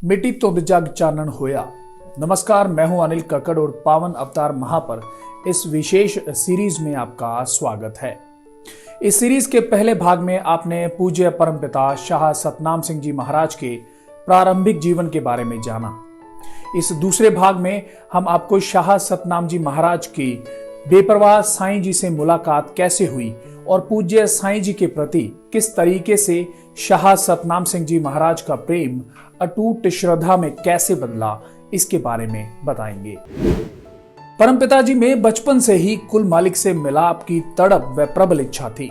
मिट्टी तुंद जग चानन होया। नमस्कार, मैं हूं अनिल कक्कड़ और पावन अवतार महा पर इस विशेष सीरीज में आपका स्वागत है। इस सीरीज के पहले भाग में आपने पूज्य परमपिता शाह सतनाम सिंह जी महाराज के प्रारंभिक जीवन के बारे में जाना। इस दूसरे भाग में हम आपको शाह सतनाम जी महाराज की बेपरवाह साईं जी से मुलाकात कैसे हुई और पूज्य साईं जी के प्रति किस तरीके से शाह सतनाम सिंह जी महाराज का प्रेम अटूट श्रद्धा में कैसे बदला, इसके बारे में बताएंगे। परमपिता जी में बचपन से ही कुल मालिक से मिलाप की तड़प व प्रबल इच्छा थी।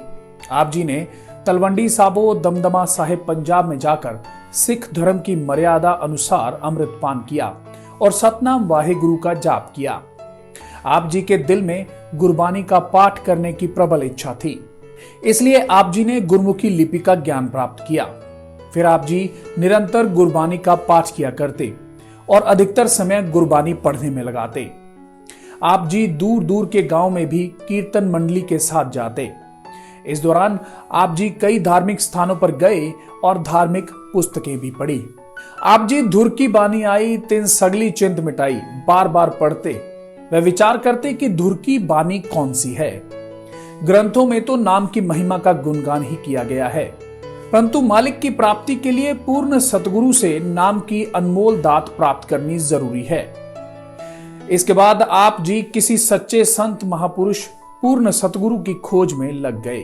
आप जी ने तलवंडी साबो दमदमा साहिब पंजाब में जाकर सिख धर्म की मर्यादा अनुसार अमृत पान किया और सतनाम वाहेगुरु का जाप किया। आप जी के दिल में गुरबानी का पाठ करने की प्रबल इच्छा थी, इसलिए आप जी ने गुरमुखी लिपि का ज्ञान प्राप्त किया। फिर आप जी निरंतर गुरबानी का पाठ किया करते और अधिकतर समय गुरबानी पढ़ने में लगाते। आप जी दूर दूर के गांव में भी कीर्तन मंडली के साथ जाते। इस दौरान आप जी कई धार्मिक स्थानों पर गए और धार्मिक पुस्तकें भी पढ़ी। आप जी धुर की बानी आई तिन सगली चिंत मिटाई बार बार पढ़ते व विचार करते कि धुर की बानी कौन सी है। ग्रंथों में तो नाम की महिमा का गुणगान ही किया गया है, परंतु मालिक की प्राप्ति के लिए पूर्ण सतगुरु से नाम की अनमोल दात प्राप्त करनी जरूरी है। इसके बाद आप जी किसी सच्चे संत महापुरुष पूर्ण सतगुरु की खोज में लग गए।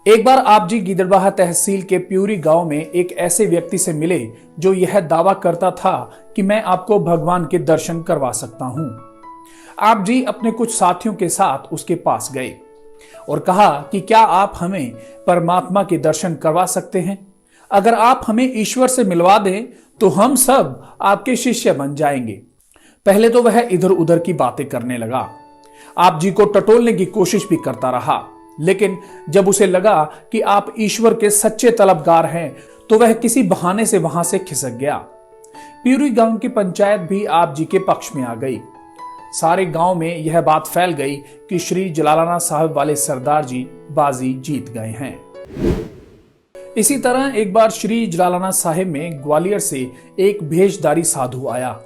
एक बार आप जी गिदड़बाहा तहसील के प्यूरी गांव में एक ऐसे व्यक्ति से मिले जो यह दावा करता था कि मैं आपको भगवान के दर्शन करवा सकता हूं। आप जी अपने कुछ साथियों के साथ उसके पास गए और कहा कि क्या आप हमें परमात्मा के दर्शन करवा सकते हैं? अगर आप हमें ईश्वर से मिलवा दें तो हम सब आपके शिष्य बन जाएंगे। पहले तो वह इधर उधर की बातें करने लगा। आप जी को टटोलने की कोशिश भी करता रहा, लेकिन जब उसे लगा कि आप ईश्वर के सच्चे तलबगार हैं तो वह किसी बहाने से वहां से खिसक गया। प्यूरी गांव की पंचायत भी आप जी के पक्ष में आ गई। सारे गांव में यह बात फैल गई कि श्री जलालाना साहब वाले सरदार जी बाजी जीत गए हैं। इसी तरह एक बार श्री जलालाना साहिब में ग्वालियर से एक भेषधारी साधु आया।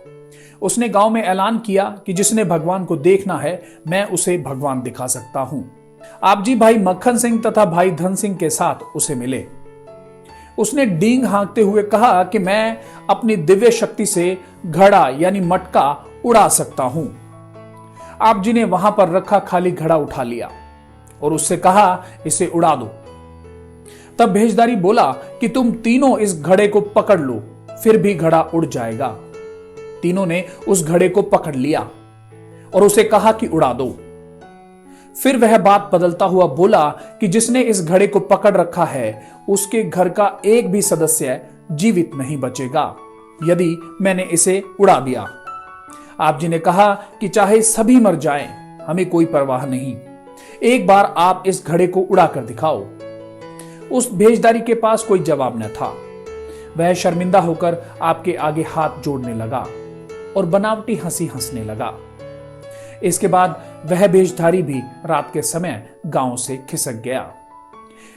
उसने गांव में ऐलान किया कि जिसने भगवान को देखना है मैं उसे भगवान दिखा सकता हूं। आप जी भाई मक्खन सिंह तथा भाई धन सिंह के साथ उसे मिले। उसने डींग हाँकते हुए कहा कि मैं अपनी दिव्य शक्ति से घड़ा यानी मटका उड़ा सकता हूं। आप जी ने वहां पर रखा खाली घड़ा उठा लिया और उससे कहा इसे उड़ा दो। तब भेषधारी बोला कि तुम तीनों इस घड़े को पकड़ लो, फिर भी घड़ा उड़ जाएगा। तीनों ने उस घड़े को पकड़ लिया और उसे कहा कि उड़ा दो। फिर वह बात बदलता हुआ बोला कि जिसने इस घड़े को पकड़ रखा है उसके घर का एक भी सदस्य जीवित नहीं बचेगा यदि मैंने इसे उड़ा दिया। आप जी ने कहा कि चाहे सभी मर जाएं, हमें कोई परवाह नहीं, एक बार आप इस घड़े को उड़ा कर दिखाओ। उस भेषधारी के पास कोई जवाब न था। वह शर्मिंदा होकर आपके आगे हाथ जोड़ने लगा और बनावटी हंसी हंसने लगा। इसके बाद वह भेषधारी भी रात के समय गांव से खिसक गया।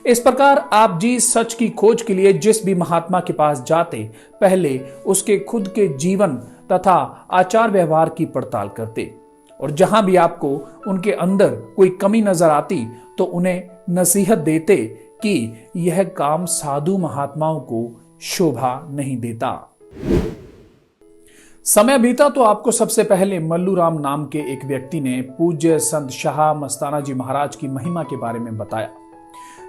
इस प्रकार आप जी सच की खोज के लिए जिस भी महात्मा के पास जाते पहले उसके खुद के जीवन तथा आचार व्यवहार की पड़ताल करते और जहां भी आपको उनके अंदर कोई कमी नजर आती तो उन्हें नसीहत देते कि यह काम साधु महात्माओं को शोभा नहीं देता। समय बीता तो आपको सबसे पहले मल्लू राम नाम के एक व्यक्ति ने पूज्य संत शाह मस्ताना जी महाराज की महिमा के बारे में बताया।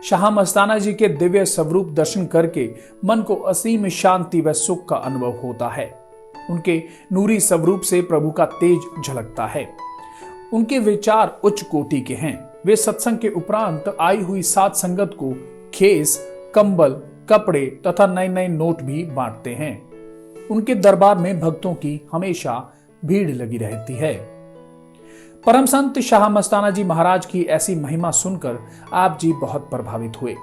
शाह मस्ताना जी के दिव्य स्वरूप दर्शन करके मन को असीम शांति व सुख का अनुभव होता है। उनके नूरी स्वरूप से प्रभु का तेज झलकता है। उनके विचार उच्च कोटि के हैं। वे सत्संग के उपरांत आई हुई सात संगत को खेस, कंबल, कपड़े तथा नए नए नोट भी बांटते हैं। उनके दरबार में भक्तों की हमेशा भीड़ लगी रहती है। परम संत शाह मस्ताना जी महाराज की ऐसी महिमा सुनकर आप जी बहुत प्रभावित हुए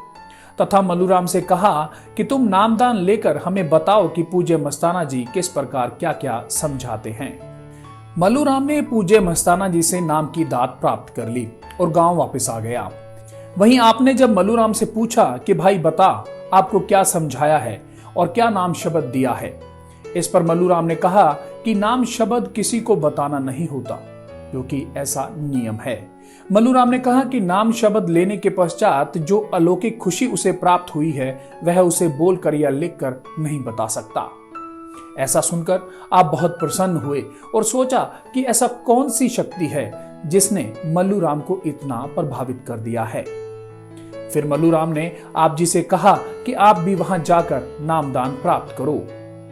तथा मल्लूराम से कहा कि तुम नामदान लेकर हमें बताओ कि पूज्य मस्ताना जी किस प्रकार क्या क्या समझाते हैं। मल्लूराम ने पूज्य मस्ताना जी से नाम की दात प्राप्त कर ली और गांव वापस आ गया। वहीं आपने जब मल्लूराम से पूछा कि भाई बता आपको क्या समझाया है और क्या नाम शब्द दिया है। इस पर मल्लूराम ने कहा कि नाम शब्द किसी को बताना नहीं होता, क्योंकि ऐसा नियम है। मल्लूराम ने कहा कि नाम शब्द लेने के पश्चात जो अलौकिक खुशी उसे प्राप्त हुई है वह उसे बोलकर या लिखकर नहीं बता सकता। ऐसा सुनकर आप बहुत प्रसन्न हुए और सोचा कि ऐसा कौन सी शक्ति है जिसने मल्लूराम को इतना प्रभावित कर दिया है। फिर मल्लूराम ने आप जी से कहा कि आप भी वहां जाकर नामदान प्राप्त करो।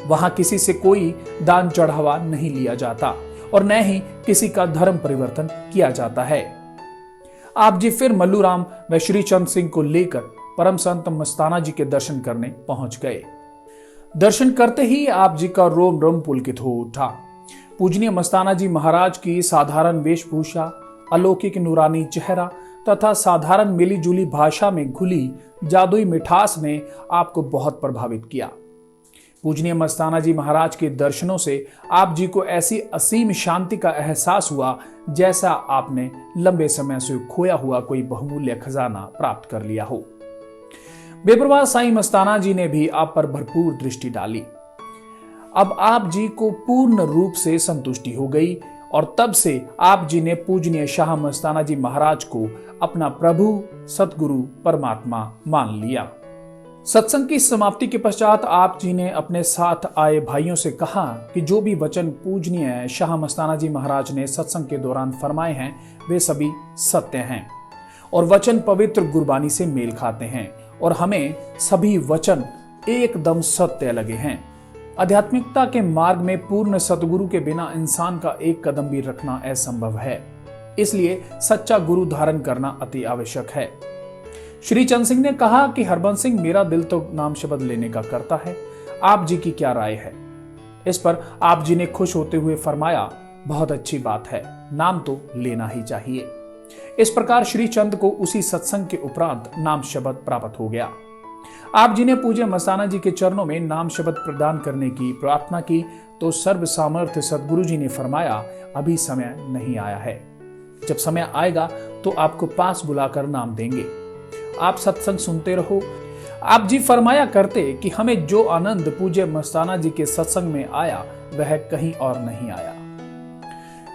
वहां किसी से कोई दान चढ़ावा नहीं लिया जाता और न ही किसी का धर्म परिवर्तन किया जाता है। आप जी फिर मल्लूराम व श्री चंद सिंह को लेकर परम संत मस्ताना जी के दर्शन करने पहुंच गए। दर्शन करते ही आप जी का रोम रोम पुलकित हो उठा। पूजनीय मस्ताना जी महाराज की साधारण वेशभूषा, अलौकिक नूरानी चेहरा तथा साधारण मिली जुली भाषा में घुली जादुई मिठास ने आपको बहुत प्रभावित किया। पूजनीय मस्ताना जी महाराज के दर्शनों से आप जी को ऐसी असीम शांति का एहसास हुआ जैसा आपने लंबे समय से खोया हुआ कोई बहुमूल्य खजाना प्राप्त कर लिया हो। बेपरवाह साईं मस्ताना जी ने भी आप पर भरपूर दृष्टि डाली। अब आप जी को पूर्ण रूप से संतुष्टि हो गई और तब से आप जी ने पूजनीय शाह मस्ताना जी महाराज को अपना प्रभु, सतगुरु, परमात्मा मान लिया। सत्संग की समाप्ति के पश्चात आप जी ने अपने साथ आए भाइयों से कहा कि जो भी वचन पूजनीय शाह मस्ताना जी महाराज ने सत्संग के दौरान फरमाए हैं वे सभी सत्य हैं और वचन पवित्र गुरबानी से मेल खाते हैं और हमें सभी वचन एकदम सत्य लगे हैं। आध्यात्मिकता के मार्ग में पूर्ण सतगुरु के बिना इंसान का एक कदम भी रखना असंभव है, इसलिए सच्चा गुरु धारण करना अति आवश्यक है। श्री चंद सिंह ने कहा कि हरबंस सिंह, मेरा दिल तो नाम शब्द लेने का करता है, आप जी की क्या राय है। इस पर आप जी ने खुश होते हुए फरमाया, बहुत अच्छी बात है, नाम तो लेना ही चाहिए। इस प्रकार श्री चंद को उसी सत्संग के उपरांत नाम शब्द प्राप्त हो गया। आप जी ने पूज्य मस्ताना जी के चरणों में नाम शब्द प्रदान करने की प्रार्थना की तो सर्व सामर्थ्य सदगुरु जी ने फरमाया, अभी समय नहीं आया है, जब समय आएगा तो आपको पास बुलाकर नाम देंगे, आप सत्संग सुनते रहो। आप जी फरमाया करते कि हमें जो आनंद पूज्य मस्ताना जी के सत्संग में आया वह कहीं और नहीं आया।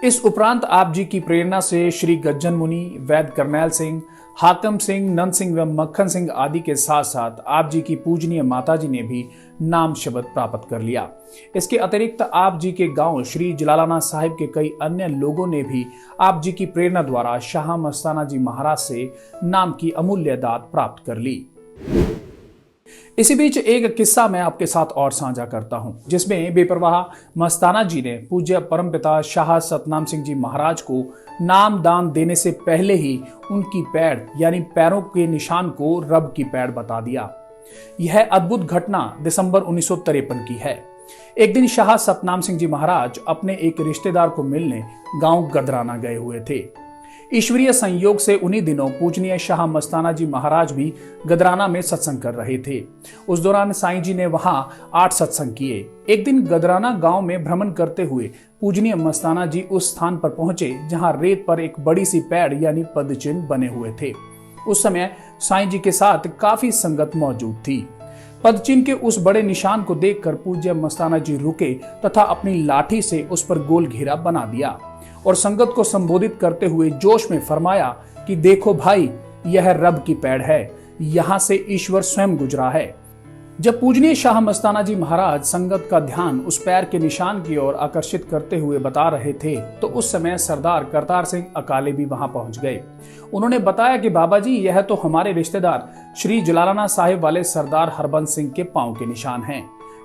इस उपरांत आप जी की प्रेरणा से श्री गज्जन मुनि, वैद्य करनैल सिंह, हाकम सिंह, नंद सिंह व मक्खन सिंह आदि के साथ साथ आप जी की पूजनीय माता जी ने भी नाम शब्द प्राप्त कर लिया। इसके अतिरिक्त आप जी के गांव श्री जलालाना साहिब के कई अन्य लोगों ने भी आप जी की प्रेरणा द्वारा शाह मस्ताना जी महाराज से नाम की अमूल्य दात प्राप्त कर ली। इसी बीच एक किस्सा मैं आपके साथ और साझा करता हूं, जिसमें बेपरवाह मस्ताना जी ने पूज्य परमपिता शाह सतनाम सिंह जी महाराज को नाम दान देने से पहले ही उनकी पैड़ यानी पैरों के निशान को रब की पैड़ बता दिया। यह अद्भुत घटना दिसंबर 1953 की है। एक दिन शाह सतनाम सिंह जी महाराज अपने एक रिश्तेदार को मिलने गांव गदराना गए हुए थे। ईश्वरीय संयोग से उन्हीं दिनों पूजनीय शाह मस्ताना जी महाराज भी गदराना में सत्संग कर रहे थे। उस दौरान साईं जी ने वहां 8 सत्संग किए। एक दिन गदराना गांव में भ्रमण करते हुए पूजनीय मस्ताना जी उस स्थान पर पहुंचे जहां रेत पर एक बड़ी सी पैड़ यानी पदचिन्ह बने हुए थे। उस समय साईं जी के साथ काफी संगत मौजूद थी। पदचिन्ह के उस बड़े निशान को देखकर पूज्य मस्ताना जी रुके तथा अपनी लाठी से उस पर गोल घेरा बना दिया और संगत को संबोधित करते हुए जोश में फरमाया कि देखो भाई, यह रब की पैड़ है, यहां से ईश्वर स्वयं गुजरा है। जब पूजनीय शाह मस्ताना जी महाराज संगत का ध्यान उस पैर के निशान की ओर आकर्षित करते हुए बता रहे थे तो उस समय सरदार करतार सिंह अकाले भी वहां पहुंच गए। उन्होंने बताया कि बाबा जी, यह तो हमारे रिश्तेदार श्री जलालाना साहिब वाले सरदार हरबंस सिंह के पांव के निशान हैं,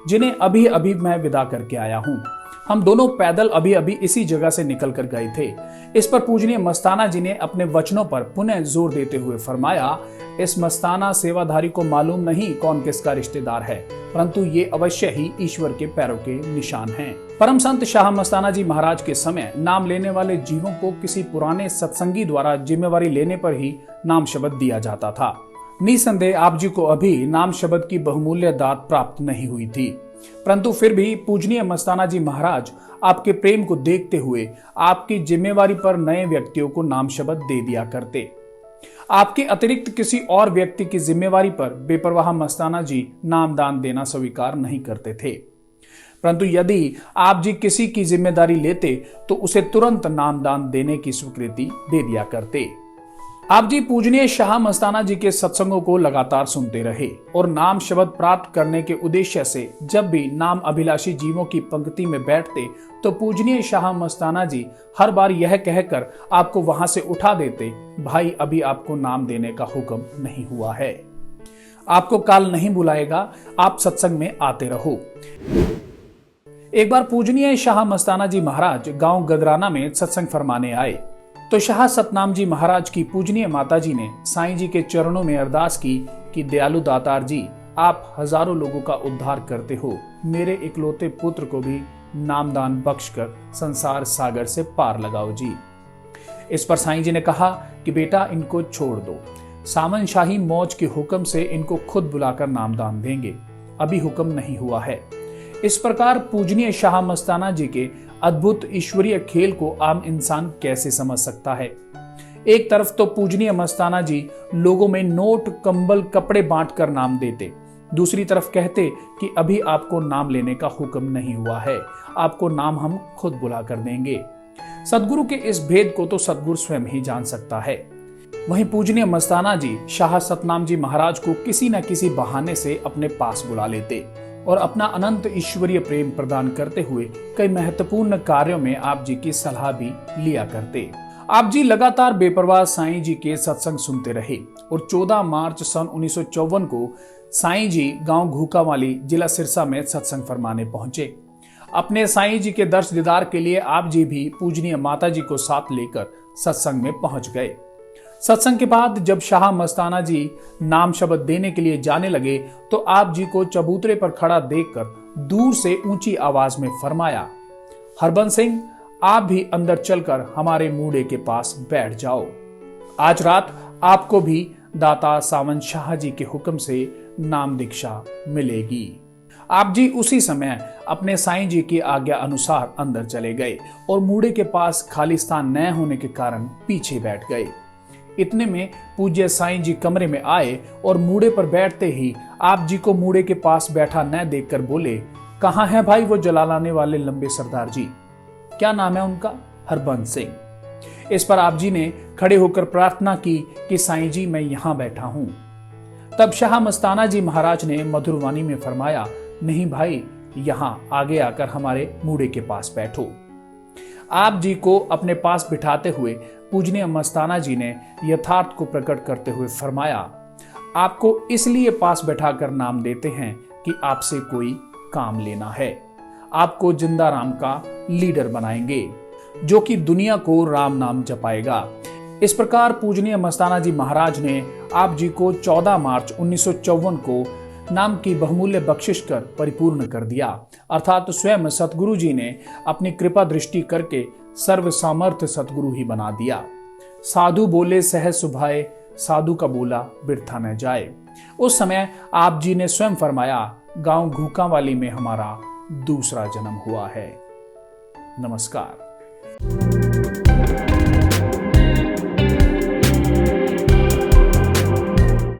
जिन्हें अभी अभी मैं विदा करके आया हूं। हम दोनों पैदल अभी अभी इसी जगह से निकल कर गए थे। इस पर पूजनीय मस्ताना जी ने अपने वचनों पर पुनः जोर देते हुए फरमाया, इस मस्ताना सेवाधारी को मालूम नहीं कौन किसका रिश्तेदार है, परंतु ये अवश्य ही ईश्वर के पैरों के निशान हैं। परम संत शाह मस्ताना जी महाराज के समय नाम लेने वाले जीवों को किसी पुराने सत्संगी द्वारा जिम्मेवारी लेने पर ही नाम शब्द दिया जाता था। निसंदेह आप जी को अभी नाम शब्द की बहुमूल्य दात प्राप्त नहीं हुई थी, परंतु फिर भी पूजनीय मस्ताना जी महाराज आपके प्रेम को देखते हुए आपकी जिम्मेवारी पर नए व्यक्तियों को नाम शब्द दे दिया करते। आपके अतिरिक्त किसी और व्यक्ति की जिम्मेवारी पर बेपरवाह मस्ताना जी नामदान देना स्वीकार नहीं करते थे। परंतु यदि आप जी किसी की जिम्मेदारी लेते तो उसे तुरंत नामदान देने की स्वीकृति दे दिया करते। आप जी पूजनीय शाह मस्ताना जी के सत्संगों को लगातार सुनते रहे और नाम शब्द प्राप्त करने के उद्देश्य से जब भी नाम अभिलाषी जीवों की पंक्ति में बैठते तो पूजनीय शाह मस्ताना जी हर बार यह कहकर आपको वहां से उठा देते, भाई अभी आपको नाम देने का हुक्म नहीं हुआ है, आपको काल नहीं बुलाएगा, आप सत्संग में आते रहो। एक बार पूजनीय शाह मस्ताना जी महाराज गांव गदराना में सत्संग फरमाने आए तो शाह सतनाम जी महाराज की पूजनीय माता जी ने साईं जी के चरणों में अरदास की कि दयालु दातार जी, आप हजारों लोगों का उद्धार करते हो, मेरे इकलौते पुत्र को भी नामदान बख्शकर संसार सागर से पार लगाओ जी। इस पर साईं जी ने कहा कि बेटा इनको छोड़ दो, सामन शाही मौज के हुक्म से इनको खुद बुलाकर नामदान देंगे, अभी हुक्म नहीं हुआ है। इस प्रकार पूजनीय शाह मस्ताना जी के अद्भुत ईश्वरीय खेल को आम इंसान कैसे समझ सकता है। एक तरफ तो पूजनीय मस्ताना जी लोगों में नोट, कंबल, कपड़े बांटकर नाम देते, दूसरी तरफ कहते कि अभी आपको नाम लेने का हुक्म नहीं हुआ है, आपको नाम हम खुद बुला कर देंगे। सदगुरु के इस भेद को तो सदगुरु स्वयं ही जान सकता है। वहीं पूजनीय मस्ताना जी शाह सतनाम जी महाराज को किसी न किसी बहाने से अपने पास बुला लेते और अपना अनंत ईश्वरीय प्रेम प्रदान करते हुए कई महत्वपूर्ण कार्यों में आप जी की सलाह भी लिया करते। आप जी लगातार बेपरवाह साईं जी के सत्संग सुनते रहे और 14 मार्च सन 1954 को साईं जी गांव घूकावाली, जिला सिरसा में सत्संग फरमाने पहुंचे। अपने साईं जी के दर्श दीदार के लिए आप जी भी पूजनीय माता जी को साथ लेकर सत्संग में पहुंच गए। सत्संग के बाद जब शाह मस्ताना जी नाम शब्द देने के लिए जाने लगे तो आप जी को चबूतरे पर खड़ा देखकर दूर से ऊंची आवाज में फरमाया, हरबंस सिंह, आप भी अंदर चलकर हमारे मूढ़े के पास बैठ जाओ, आज रात आपको भी दाता सावन शाह जी के हुक्म से नाम दीक्षा मिलेगी। आप जी उसी समय अपने साईं जी की आज्ञा अनुसार अंदर चले गए और मूढ़े के पास खाली स्थान न होने के कारण पीछे बैठ गए। इतने में पूज्य साईं जी कमरे में आए और मूढ़े पर बैठते ही आप जी को मूढ़े के पास बैठा न देखकर बोले, कहाँ है भाई वो जलालाने वाले लंबे सरदार जी? क्या नाम है उनका? हरबंस सिंह। इस पर आप जी ने खड़े होकर प्रार्थना की कि साईं जी मैं यहां बैठा हूं। तब शाह मस्ताना जी महाराज ने मधुरवाणी में फरमाया, नहीं भाई, यहां आगे आकर हमारे मूढ़े के पास बैठो। आप जी को अपने पास बिठाते हुए पूजनीय मस्ताना जी ने यथार्थ को प्रकट करते हुए फरमाया, आपको इसलिए पास बैठाकर नाम देते हैं कि आपसे कोई काम लेना है, आपको जिंदा राम का लीडर बनाएंगे जो कि दुनिया को राम नाम जपाएगा। इस प्रकार पूजनीय मस्ताना जी महाराज ने आप जी को 14 मार्च 1954 को नाम की बहुमूल्य बख्शिश कर परिपूर्ण कर दिया, अर्थात स्वयं सतगुरु जी ने अपनी कृपा दृष्टि करके सर्व सामर्थ्य सतगुरु ही बना दिया। साधु बोले सहज सुभाए, साधु का बोला बिरथा न जाए। उस समय आप जी ने स्वयं फरमाया, गांव घूकावाली में हमारा दूसरा जन्म हुआ है। नमस्कार।